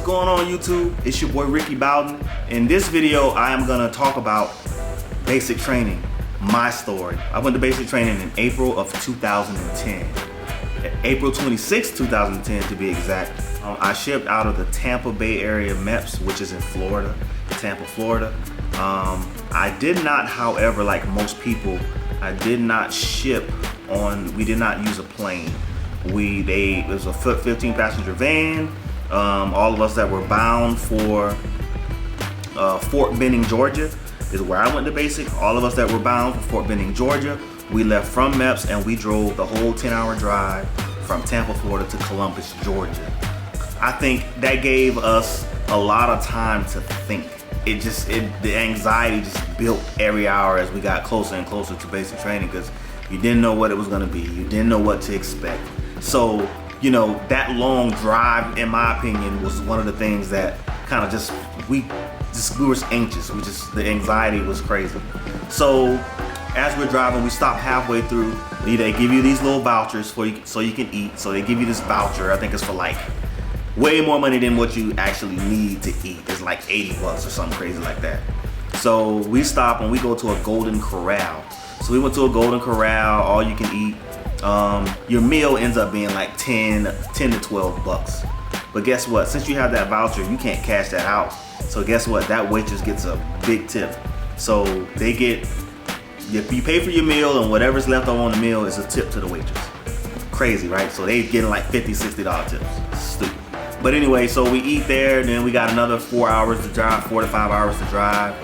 going on YouTube? It's your boy Ricky Bowden. In this video, I am gonna talk about basic training, my story. I went to basic training in April of 2010. April 26, 2010 to be exact. I shipped out of the Tampa Bay area MEPS, which is in Florida, Tampa, Florida. I did not, however, like most people, I did not ship on, we did not use a plane. It was a 15 passenger van. All of us that were bound for Fort Benning, Georgia is where I went to basic. All of us that were bound for Fort Benning, Georgia, we left from MEPS and we drove the whole 10-hour drive from Tampa, Florida to Columbus, Georgia. I think that gave us a lot of time to think. The anxiety just built every hour as we got closer and closer to basic training because you didn't know what it was gonna be. You didn't know what to expect. So, you know, that long drive, in my opinion, was one of the things that kind of we were anxious. The anxiety was crazy. So as we're driving, we stopped halfway through. They give you these little vouchers so you can eat. So they give you this voucher. I think it's for like way more money than what you actually need to eat. It's like 80 bucks or something crazy like that. So we stop and we go to a Golden Corral. So we went to a Golden Corral, all you can eat. Your meal ends up being like 10 to 12 bucks. But guess what? Since you have that voucher, you can't cash that out. So guess what? That waitress gets a big tip. So if you pay for your meal and whatever's left over on the meal is a tip to the waitress. Crazy, right? So they getting like $50, $60 tips. Stupid. But anyway, so we eat there, and then we got another 4 hours to drive, 4 to 5 hours to drive.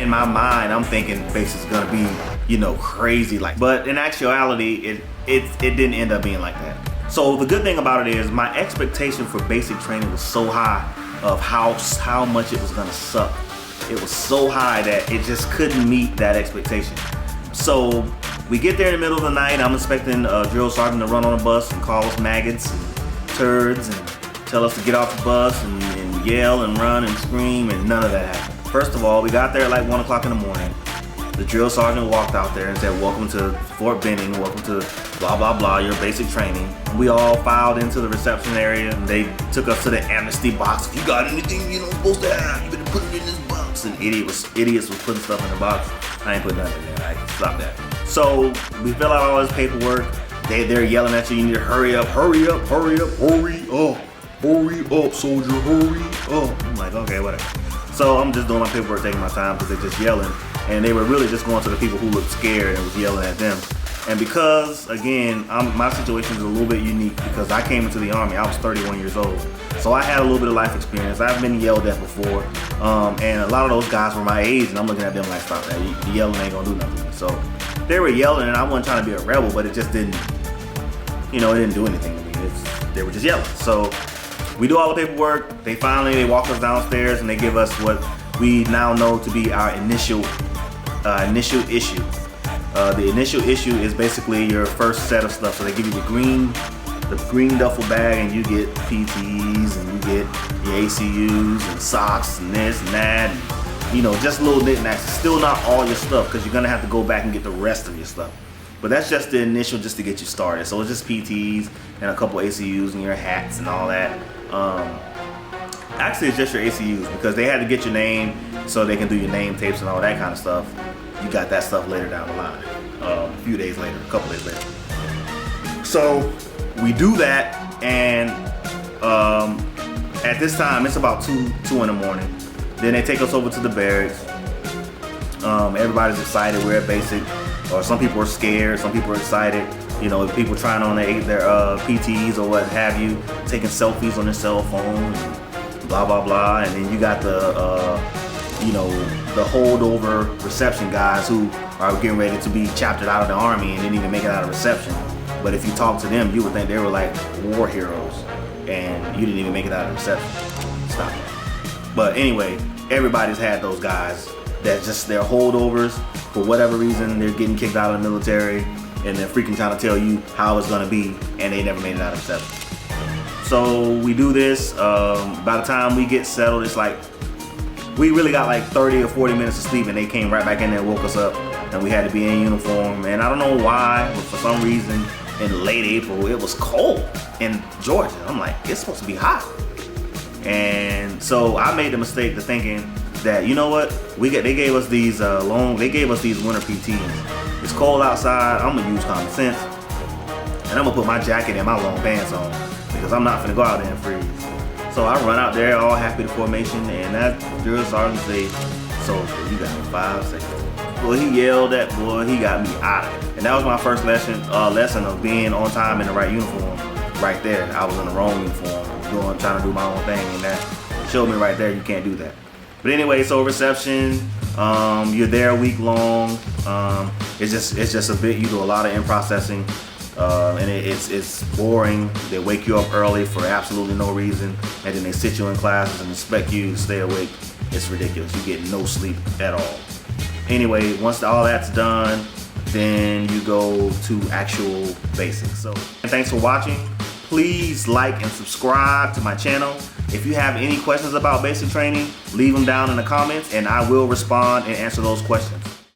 In my mind, I'm thinking basic's gonna be, you know, crazy. But in actuality, it didn't end up being like that. So the good thing about it is my expectation for basic training was so high of how much it was gonna suck. It was so high that it just couldn't meet that expectation. So we get there in the middle of the night. I'm expecting a drill sergeant to run on a bus and call us maggots and turds and tell us to get off the bus and yell and run and scream, and none of that happened. First of all, we got there at like 1 o'clock in the morning. The drill sergeant walked out there and said, "Welcome to Fort Benning, welcome to blah, blah, blah, your basic training." And we all filed into the reception area and they took us to the amnesty box. "If you got anything you're not supposed to have, you better put it in this box." And idiots was putting stuff in the box. I ain't put nothing in there, right? Stop that. So we fill out all this paperwork. They're yelling at you, you need to hurry up, hurry up, hurry up, hurry up. Hurry up, soldier, hurry up. I'm like, okay, whatever. So I'm just doing my paperwork, taking my time because they're just yelling. And they were really just going to the people who looked scared and was yelling at them. And because, again, my situation is a little bit unique because I came into the Army, I was 31 years old. So I had a little bit of life experience. I've been yelled at before. And a lot of those guys were my age and I'm looking at them like, stop that, the yelling ain't gonna do nothing to me. So they were yelling and I wasn't trying to be a rebel, but it just didn't, it didn't do anything to me. They were just yelling. So we do all the paperwork. They walk us downstairs and they give us what we now know to be our initial issue. The initial issue is basically your first set of stuff. So they give you the green duffel bag and you get PTs and you get your ACUs and socks and this and that. And, just little knickknacks. It's still not all your stuff because you're gonna have to go back and get the rest of your stuff. But that's just the initial just to get you started. So it's just PTs and a couple ACUs and your hats and all that. Actually, it's just your ACUs because they had to get your name so they can do your name tapes and all that kind of stuff. You got that stuff later down the line, a few days later, a couple days later. So we do that, and at this time, it's about 2 in the morning. Then they take us over to the barracks. Everybody's excited. We're at basic. Or some people are scared, some people are excited. People trying on their PTs or what have you, taking selfies on their cell phone, and blah, blah, blah. And then you got the holdover reception guys who are getting ready to be chaptered out of the Army and didn't even make it out of reception. But if you talk to them, you would think they were like war heroes and you didn't even make it out of reception. Stop that. But anyway, everybody's had those guys that they're holdovers. For whatever reason, they're getting kicked out of the military and they're freaking trying to tell you how it's gonna be and they never made it out of reception. So we do this. By the time we get settled, it's like we really got like 30 or 40 minutes of sleep and they came right back in there and woke us up and we had to be in uniform. And I don't know why, but for some reason in late April, it was cold in Georgia. I'm like, it's supposed to be hot. And So I made the mistake of thinking that, you know what, they gave us these winter PTs. It's cold outside, I'm gonna use common sense, and I'm gonna put my jacket and my long pants on because I'm not gonna go out there and freeze. So I run out there all happy to formation, and that drill sergeant say, "Soldier, you got 5 seconds." Well, he yelled at boy, he got me out of it. And that was my first lesson of being on time in the right uniform. Right there, I was in the wrong uniform, trying to do my own thing, and that showed me right there you can't do that. But anyway, so reception, you're there a week long. It's just a bit. You do a lot of in processing, and it's boring. They wake you up early for absolutely no reason, and then they sit you in classes and expect you to stay awake. It's ridiculous. You get no sleep at all. Anyway, once all that's done, then you go to actual basics. So, and thanks for watching. Please like and subscribe to my channel. If you have any questions about basic training, leave them down in the comments and I will respond and answer those questions.